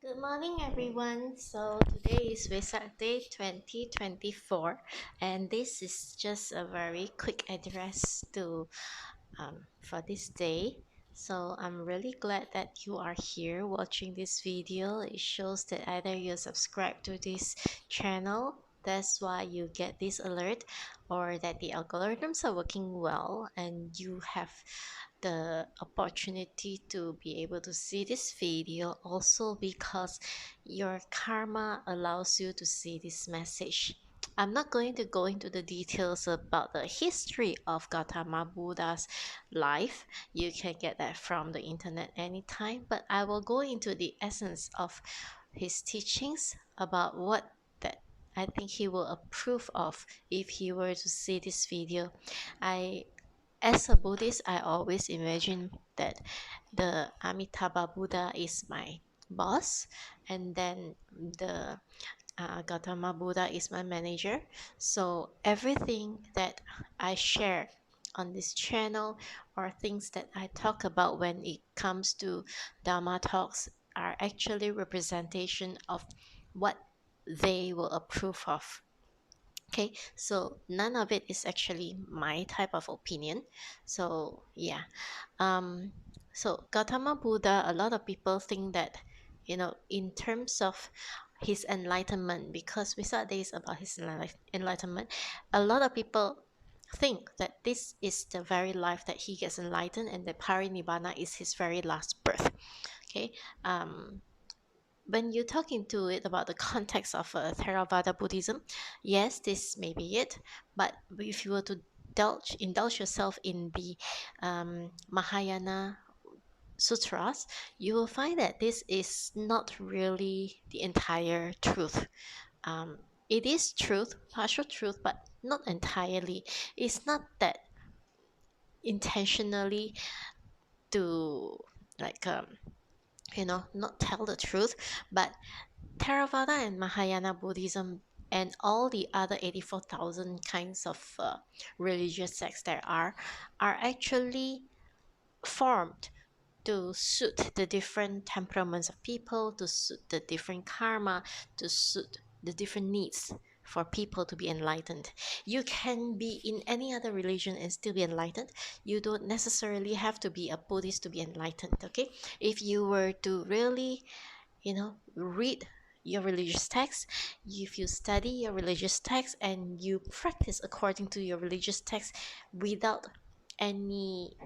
Good morning, everyone. So today is Wesak Day 2024, and this is just a very quick address to for this day. So I'm really glad that you are here watching this video. It shows that either you subscribe to this channel, that's why you get this alert, or that the algorithms are working well and you have the opportunity to be able to see this video also because your karma allows you to see this message. I'm not going to go into the details about the history of Gautama Buddha's life. You can get that from the internet anytime, but I will go into the essence of his teachings about what that I think he will approve of if he were to see this video. I as a Buddhist, I always imagine that the Amitabha Buddha is my boss, and then the Gautama Buddha is my manager. So everything that I share on this channel or things that I talk about when it comes to Dharma talks are actually representation of what they will approve of. Okay, so none of it is actually my type of opinion. So yeah, um, so Gautama Buddha, a lot of people think that, in terms of his enlightenment, because we saw days about his enlightenment, a lot of people think that this is the very life that he gets enlightened and that parinibbana is his very last birth. Okay, um, when you talk into it about the context of Theravada Buddhism, yes, this may be it. But if you were to indulge yourself in the Mahayana sutras, you will find that this is not really the entire truth. Um, it is truth, partial truth, but not entirely. It's not that intentionally to like not tell the truth, but Theravada and Mahayana Buddhism and all the other 84,000 kinds of religious sects there are actually formed to suit the different temperaments of people, to suit the different karma, to suit the different needs for people to be enlightened. You can be in any other religion and still be enlightened. You don't necessarily have to be a Buddhist to be enlightened, okay? If you were to really read your religious text, if you study your religious text and you practice according to your religious text without any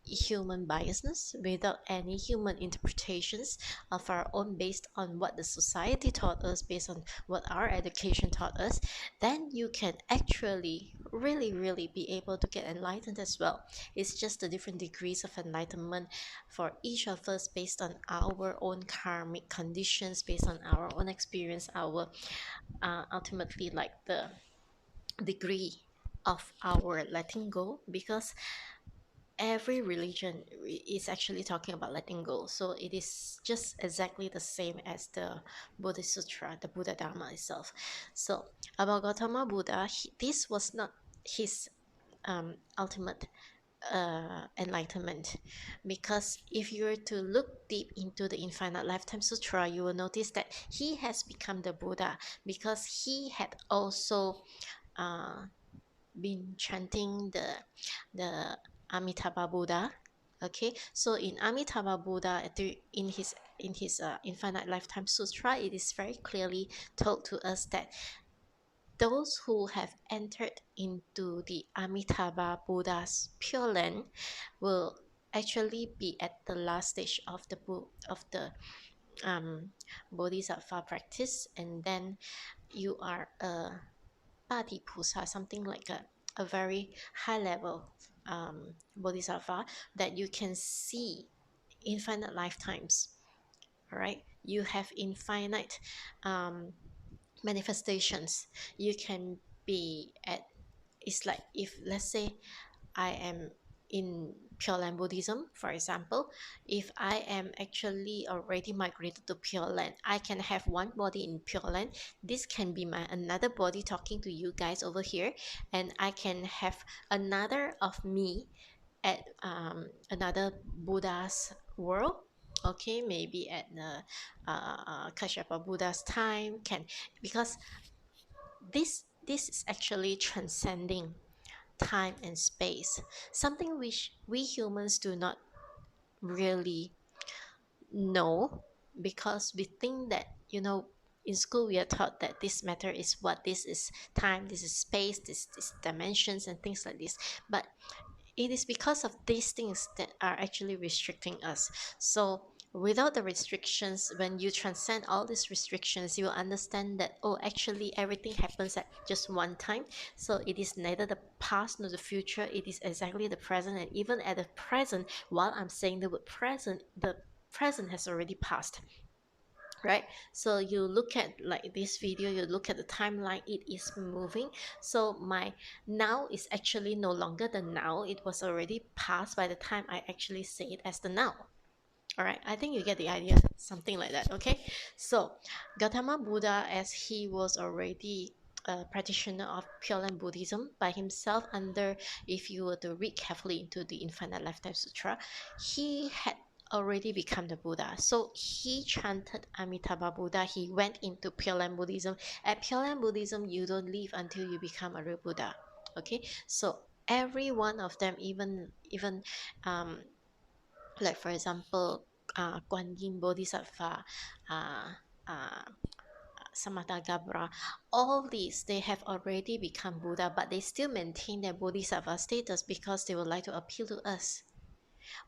human biasness, without any human interpretations of our own based on what the society taught us, based on what our education taught us, then you can actually really, really be able to get enlightened as well. It's just the different degrees of enlightenment for each of us based on our own karmic conditions, based on our own experience, our ultimately like the degree of our letting go, because every religion is actually talking about letting go. So it is just exactly the same as the Buddhist Sutra, the Buddha Dharma itself. So about Gautama Buddha, this was not his ultimate enlightenment, because if you were to look deep into the Infinite Lifetime Sutra, you will notice that he has become the Buddha because he had also uh, been chanting the Amitabha Buddha. Okay, so in Amitabha Buddha, in his Infinite Lifetime Sutra, it is very clearly told to us that those who have entered into the Amitabha Buddha's Pure Land will actually be at the last stage of the um, Bodhisattva practice, and then you are a Patipusa, something like a very high level Bodhisattva that you can see infinite lifetimes. All right, you have infinite um, manifestations. You can be at, it's like, if let's say I am in Pure Land Buddhism, for example, if I am actually already migrated to Pure Land, I can have one body in Pure Land. This can be my another body talking to you guys over here, and I can have another of me at another Buddha's world, Okay, maybe at the Kashyapa Buddha's time can, because this is actually transcending time and space, something which we humans do not really know, because we think that, in school we are taught that this matter is what, this is time, this is space, this dimensions and things like this. But it is because of these things that are actually restricting us. So without the restrictions, when you transcend all these restrictions, you will understand that, oh, actually everything happens at just one time. So it is neither the past nor the future, it is exactly the present. And even at the present, while I'm saying the word present, the present has already passed, right? So you look at like this video, you look at the timeline, it is moving. So my now is actually no longer the now, it was already past by the time I actually say it as the now. All right, I think you get the idea, something like that. Okay, so Gautama Buddha, as he was already a practitioner of Pure Land Buddhism by himself, under, if you were to read carefully into the Infinite Lifetime Sutra, he had already become the Buddha. So he chanted Amitabha Buddha, he went into Pure Land Buddhism. At Pure Land Buddhism, you don't live until you become a real Buddha. Okay, so every one of them, even um, like for example, Guan Yin Bodhisattva, uh, uh, Samatagabra, all these, they have already become Buddha, but they still maintain their Bodhisattva status because they would like to appeal to us.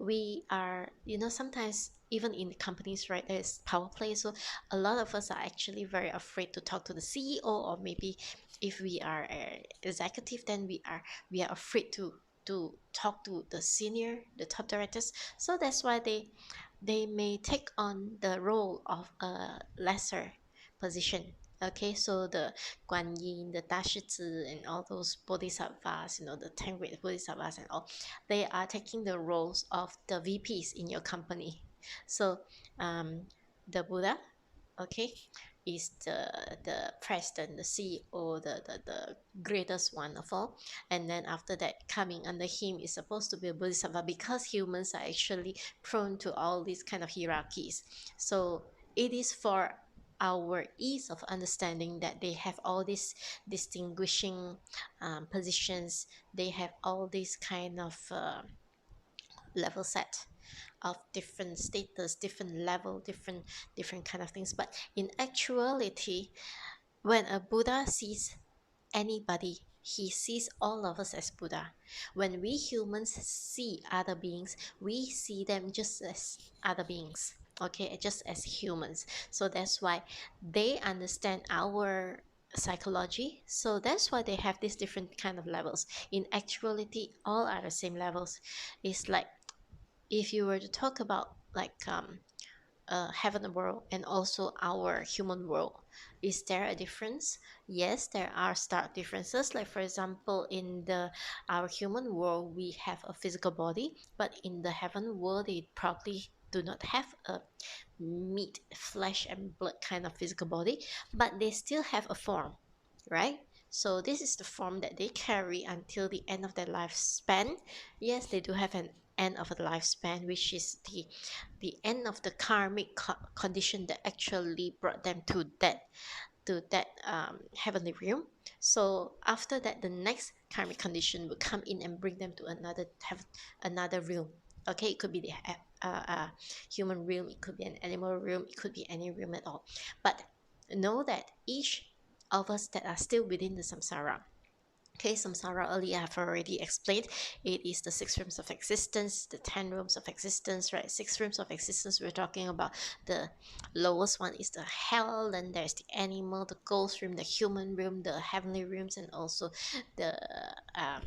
We are, sometimes even in companies, right, there's power play. So a lot of us are actually very afraid to talk to the CEO, or maybe if we are a executive, then we are afraid to talk to the senior, the top directors. So that's why they may take on the role of a lesser position. Okay, so the Guan Yin, the Dashi and all those bodhisattvas, the 10 great bodhisattvas and all, they are taking the roles of the VPs in your company. So the Buddha, okay, is the president, the CEO, the greatest one of all. And then after that, coming under him is supposed to be a bodhisattva, because humans are actually prone to all these kind of hierarchies. So it is for our ease of understanding that they have all these distinguishing positions, they have all these kind of level set of different status, different level, different kind of things. But in actuality, when a Buddha sees anybody, he sees all of us as Buddha. When we humans see other beings, we see them just as other beings, okay, just as humans. So that's why they understand our psychology. So that's why they have these different kind of levels. In actuality, all are the same levels. It's like, if you were to talk about like heaven world and also our human world, is there a difference? Yes, there are stark differences. Like for example, in the our human world, we have a physical body, but in the heaven world, they probably do not have a meat, flesh and blood kind of physical body, but they still have a form, right? So this is the form that they carry until the end of their lifespan. Yes, they do have an end of a lifespan, which is the end of the karmic condition that actually brought them to that heavenly realm. So after that, the next karmic condition will come in and bring them to another realm. Okay, it could be the human realm, it could be an animal realm, it could be any realm at all. But know that each of us that are still within the samsara. Okay, samsara, earlier I've already explained. It is the six rooms of existence, the 10 rooms of existence, right? Six rooms of existence, we're talking about the lowest one is the hell, then there's the animal, the ghost room, the human room, the heavenly rooms, and also the um,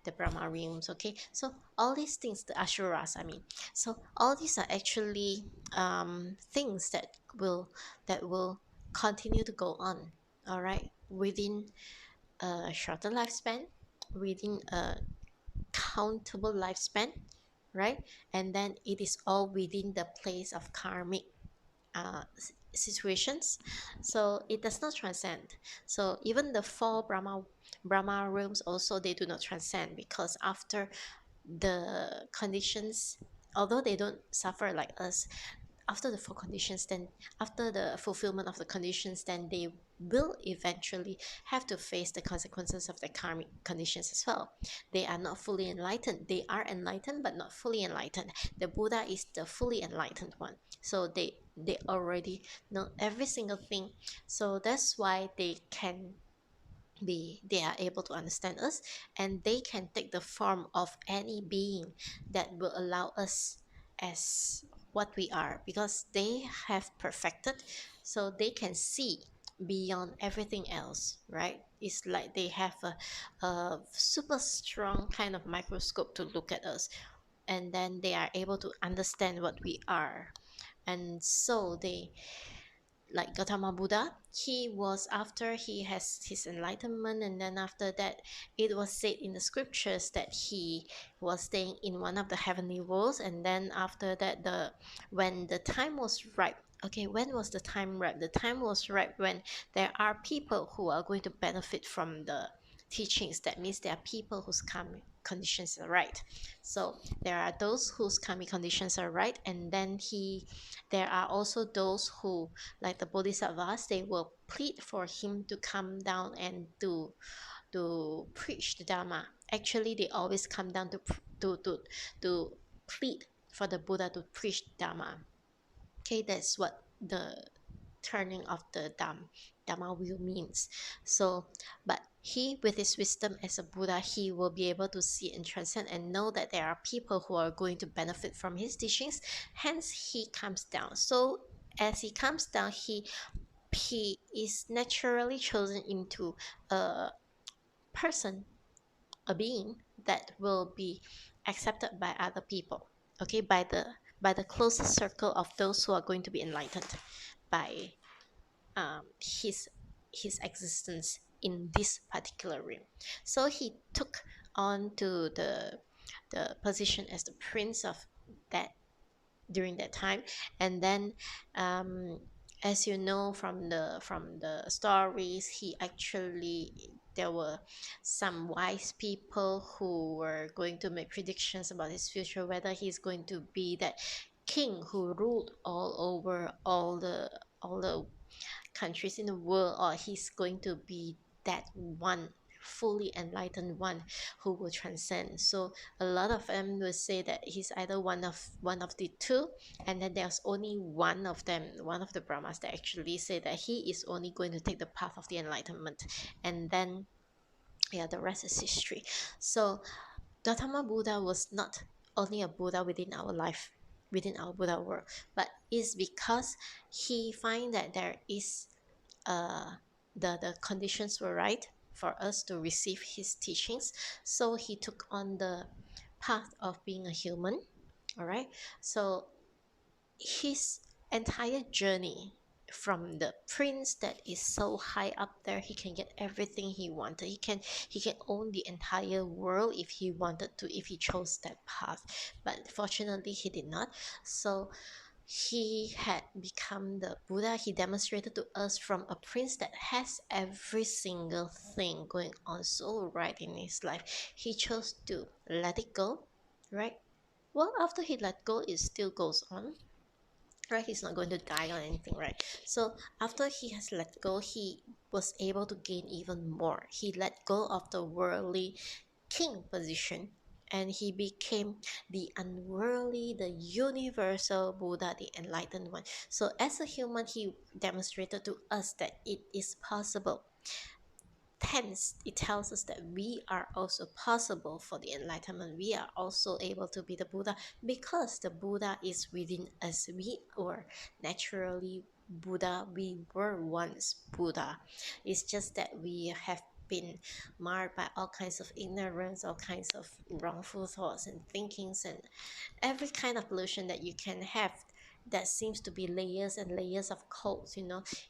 the Brahma realms. Okay, so all these things, the Ashuras, I mean, so all these are actually things that will continue to go on, all right, within a shorter lifespan, within a countable lifespan, right? And then it is all within the place of karmic situations. So it does not transcend. So even the four Brahma realms also, they do not transcend, because after the conditions, although they don't suffer like us, after the four conditions, then after the fulfillment of the conditions, then they will eventually have to face the consequences of their karmic conditions as well. They are not fully enlightened. They are enlightened but not fully enlightened. The Buddha is the fully enlightened one. So they already know every single thing. So that's why they are able to understand us, and they can take the form of any being that will allow us as what we are, because they have perfected, so they can see beyond everything else, right? It's like they have a super strong kind of microscope to look at us, and then they are able to understand what we are. And so they, like Gautama Buddha, he was, after he has his enlightenment, and then after that, it was said in the scriptures that he was staying in one of the heavenly worlds, and then after that, the when the time was ripe. Okay, when was the time ripe? The time was ripe when there are people who are going to benefit from the teachings. That means there are people whose karmic conditions are right. So there are those whose karmic conditions are right, and then there are also those who, like the bodhisattvas, they will plead for him to come down and to preach the dharma. Actually, they always come down to plead for the Buddha to preach dharma. Okay, that's what the turning of the dharma wheel means. So, but he, with his wisdom as a Buddha, he will be able to see and transcend and know that there are people who are going to benefit from his teachings. Hence, he comes down. So as he comes down, he is naturally chosen into a person, a being that will be accepted by other people. Okay, by the closest circle of those who are going to be enlightened by his existence in this particular realm. So he took on to the position as the prince of that during that time. And then, um, as you know from the stories, he actually, there were some wise people who were going to make predictions about his future, whether he's going to be that king who ruled all over all the countries in the world, or he's going to be that one fully enlightened one who will transcend. So a lot of them will say that he's either one of the two, and then there's only one of them, one of the Brahmas, that actually say that he is only going to take the path of the enlightenment. And then, yeah, the rest is history. So Gautama Buddha was not only a Buddha within our life, within our Buddha world, but it's because he find that there is uh, the conditions were right for us to receive his teachings. So he took on the path of being a human. All right. So his entire journey, from the prince that is so high up there, he can get everything he wanted. He can own the entire world if he wanted to, if he chose that path. But fortunately, he did not. So he had become the Buddha. He demonstrated to us from a prince that has every single thing going on so right in his life. He chose to let it go, right? Well, after he let go, it still goes on, right? He's not going to die or anything, right? So after he has let go, he was able to gain even more. He let go of the worldly king position, and he became the unworldly, the universal Buddha, the enlightened one. So as a human, he demonstrated to us that it is possible. Hence, it tells us that we are also possible for the enlightenment. We are also able to be the Buddha, because the Buddha is within us. We were naturally Buddha. We were once Buddha. It's just that we have been marred by all kinds of ignorance, all kinds of wrongful thoughts and thinkings, and every kind of pollution that you can have, that seems to be layers and layers of coats.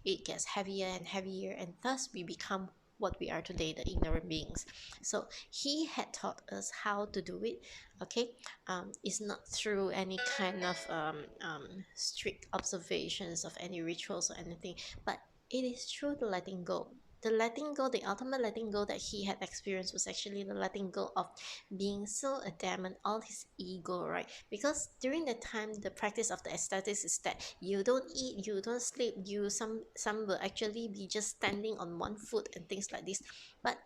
It gets heavier and heavier, and thus we become what we are today, the ignorant beings. So he had taught us how to do it. Okay, it's not through any kind of strict observations of any rituals or anything, but it is through the letting go. the letting go, the ultimate letting go that he had experienced was actually the letting go of being so adamant, all his ego, right? Because during the time, the practice of the aesthetics is that you don't eat, you don't sleep, you some will actually be just standing on one foot and things like this. But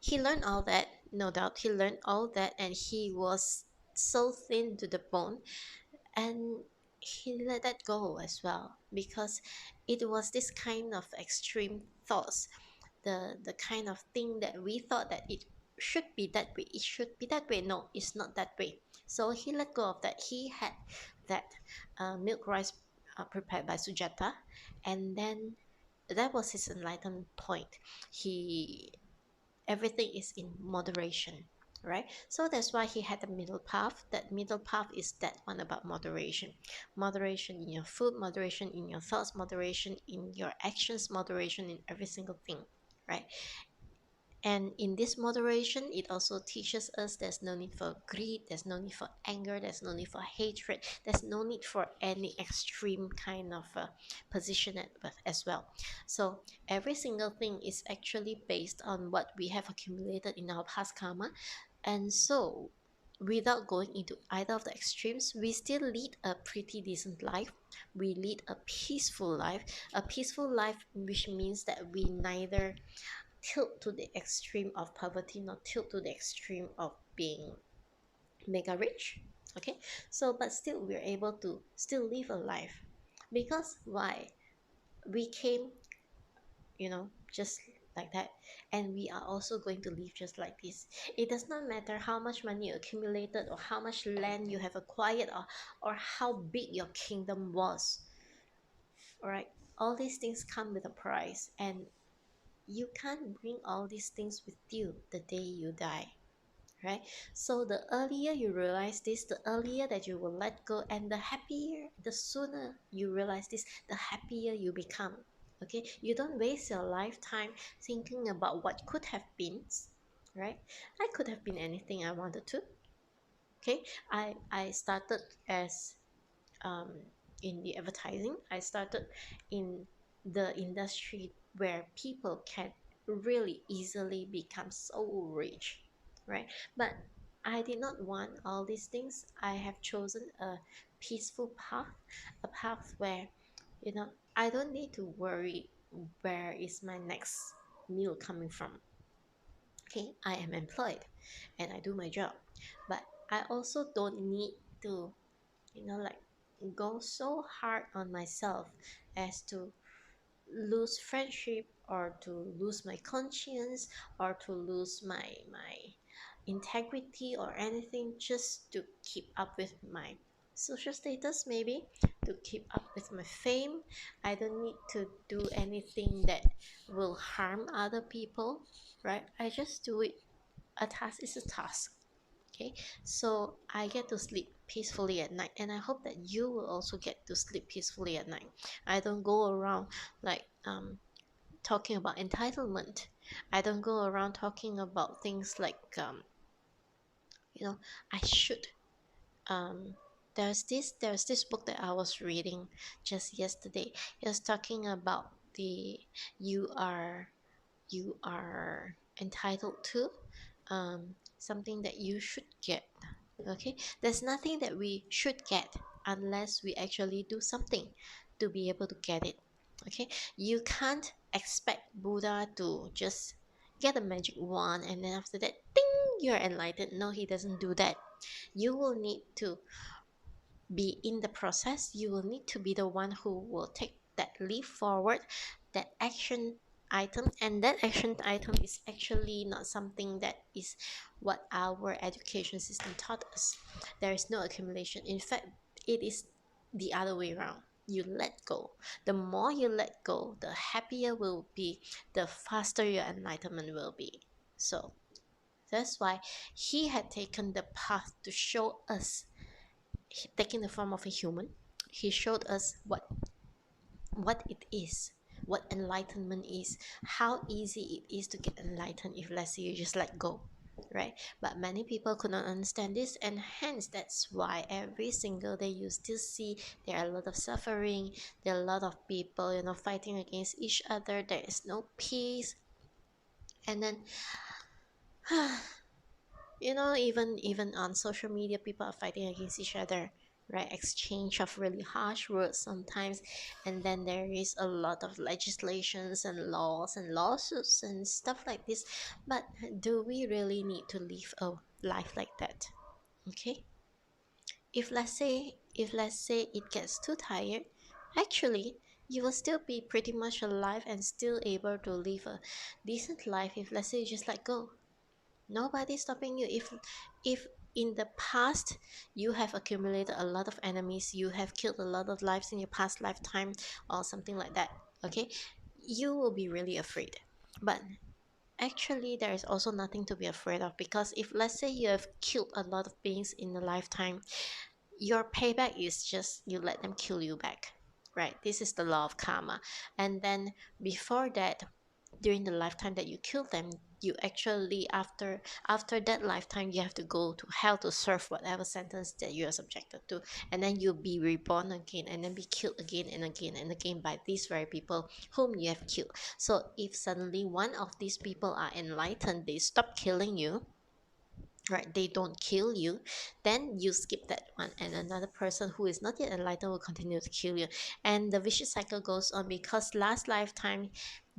he learned all that, no doubt. He learned all that, and he was so thin to the bone, and he let that go as well because it was this kind of extreme thoughts, the kind of thing that we thought that it should be that way, it should be that way. No, it's not that way. So he let go of that. He had that milk rice prepared by Sujata, and then that was his enlightened point. He Everything is in moderation, right? So that's why he had a middle path. That middle path is that one about moderation. Moderation in your food, moderation in your thoughts, moderation in your actions, moderation in every single thing, right? And in this moderation, it also teaches us there's no need for greed, there's no need for anger, there's no need for hatred, there's no need for any extreme kind of position as well. So every single thing is actually based on what we have accumulated in our past karma. And so, without going into either of the extremes, we still lead a pretty decent life. We lead a peaceful life, which means that we neither tilt to the extreme of poverty, not tilt to the extreme of being mega rich. Okay, so but still we're able to still live a life. Because why? We came, just like that, and we are also going to live just like this. It does not matter how much money you accumulated, or how much land you have acquired, or how big your kingdom was. All right, all these things come with a price, and you can't bring all these things with you the day you die, right? So the earlier you realize this, the earlier that you will let go, and the happier, the sooner you realize this, the happier you become. Okay, you don't waste your lifetime thinking about what could have been, right? I could have been anything I wanted to. Okay, I started as um, in the advertising. I started in the industry where people can really easily become so rich, right? But I did not want all these things. I have chosen a peaceful path, a path where, I don't need to worry where is my next meal coming from. Okay, I am employed and I do my job, but I also don't need to, like, go so hard on myself as to lose friendship, or to lose my conscience, or to lose my integrity or anything, just to keep up with my social status, maybe to keep up with my fame. I don't need to do anything that will harm other people, right? I just do it. A task is a task. Okay, so I get to sleep peacefully at night, and I hope that you will also get to sleep peacefully at night. I don't go around like talking about entitlement. I don't go around talking about things like you know I should. um there's this book that I was reading just yesterday. It was talking about the you are you are entitled to, something that you should get. Okay, there's nothing that we should get unless we actually do something to be able to get it. Okay, you can't expect Buddha to just get a magic wand and then after that, ding, you're enlightened. No, he doesn't do that. You will need to be in the process. You will need to be the one who will take that leap forward, that action item. And that action item is actually not something that is what our education system taught us. There is no accumulation. In fact, it is the other way around. You let go. The more you let go, the happier will be, the faster your enlightenment will be. So that's why he had taken the path to show us, taking the form of a human. He showed us what it is, what enlightenment is, how easy it is to get enlightened if, let's say, you just let go. right? But many people could not understand this, and hence that's why every single day you still see there are a lot of suffering, there are a lot of people, fighting against each other. There is no peace. And then even on social media, people are fighting against each other, right? Exchange of really harsh words sometimes. And then there is a lot of legislations and laws and lawsuits and stuff like this. But do we really need to live a life like that? Okay, if let's say it gets too tired, actually you will still be pretty much alive and still able to live a decent life. If let's say you just let go, nobody's stopping you. If in the past you have accumulated a lot of enemies, you have killed a lot of lives in your past lifetime or something like that, okay, you will be really afraid. But actually there is also nothing to be afraid of, because if let's say you have killed a lot of beings in a lifetime, your payback is just you let them kill you back, right? This is the law of karma. And then before that, during the lifetime that you killed them, you actually after that lifetime you have to go to hell to serve whatever sentence that you are subjected to. And then you'll be reborn again and then be killed again and again and again by these very people whom you have killed. So if suddenly one of these people are enlightened, they stop killing you, right, they don't kill you, then you skip that one, and another person who is not yet enlightened will continue to kill you. And the vicious cycle goes on, because last lifetime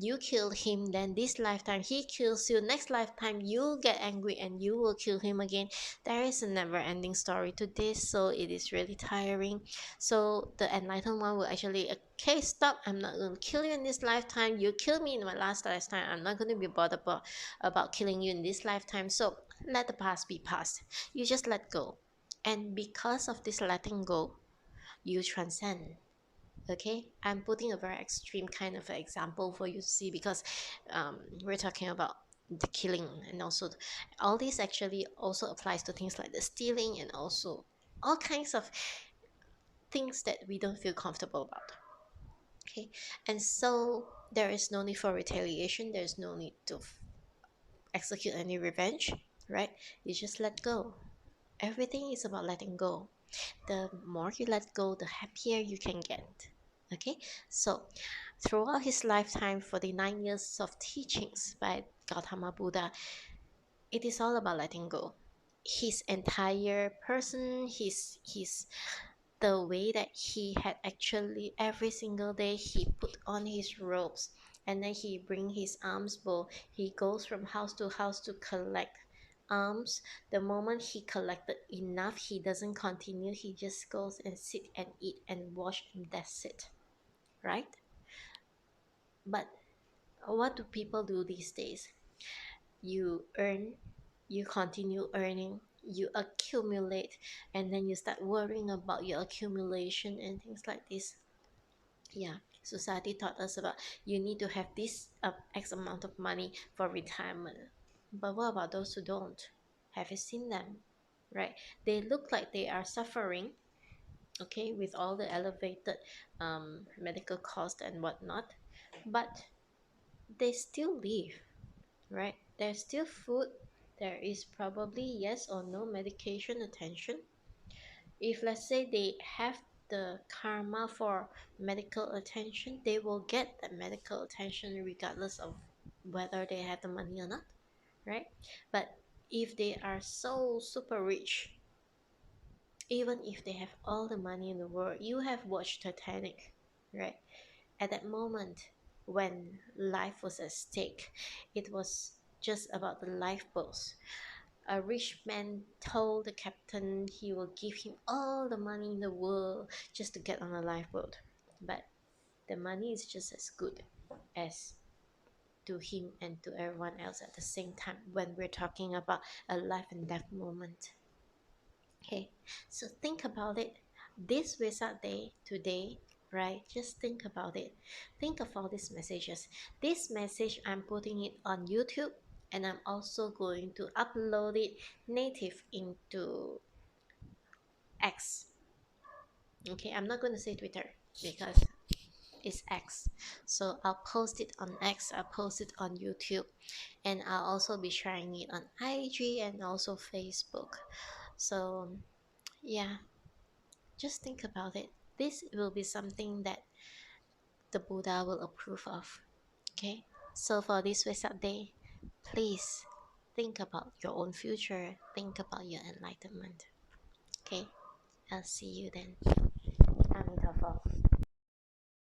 you killed him, then this lifetime he kills you, next lifetime you get angry and you will kill him again. There is a never ending story to this, so it is really tiring. So the enlightened one will actually, okay, stop, I'm not going to kill you in this lifetime, you killed me in my last lifetime, I'm not going to be bothered about killing you in this lifetime. So let the past be past. You just let go. And because of this letting go, you transcend. Okay, I'm putting a very extreme kind of example for you to see, because we're talking about the killing, and also all this actually also applies to things like the stealing and also all kinds of things that we don't feel comfortable about. Okay, and so there is no need for retaliation, there's no need to execute any revenge, right? You just let go. Everything is about letting go. The more you let go, the happier you can get. Okay, so throughout his lifetime, for the 9 years of teachings by Gautama Buddha, it is all about letting go. His entire person, his the way that he had actually every single day he put on his robes, and then he bring his alms bowl, he goes from house to house to collect alms. The moment he collected enough, he doesn't continue, he just goes and sit and eat and wash, and that's it, right? But what do people do these days? You earn, you continue earning, you accumulate, and then you start worrying about your accumulation and things like this. Yeah, society taught us about you need to have this x amount of money for retirement. But what about those who don't? Have you seen them? Right, they look like they are suffering, okay, with all the elevated medical cost and whatnot, but they still live, right? There's still food, there is probably yes or no medication attention. If let's say they have the karma for medical attention, they will get that medical attention regardless of whether they have the money or not, right? But if they are so super rich, even if they have all the money in the world, you have watched Titanic, right? At that moment when life was at stake, it was just about the lifeboats. A rich man told the captain he will give him all the money in the world just to get on a lifeboat. But the money is just as good as to him and to everyone else at the same time when we're talking about a life and death moment. Okay, so think about it. This Wesak Day today, right? Just think about it. Think of all these messages. This message, I'm putting it on YouTube, and I'm also going to upload it native into X. Okay, I'm not going to say Twitter because is X. So I'll post it on X, I'll post it on YouTube, and I'll also be sharing it on IG and also Facebook. So yeah, just think about it. This will be something that the Buddha will approve of. Okay? So for this Wesak Day, please think about your own future, think about your enlightenment. Okay? I'll see you then.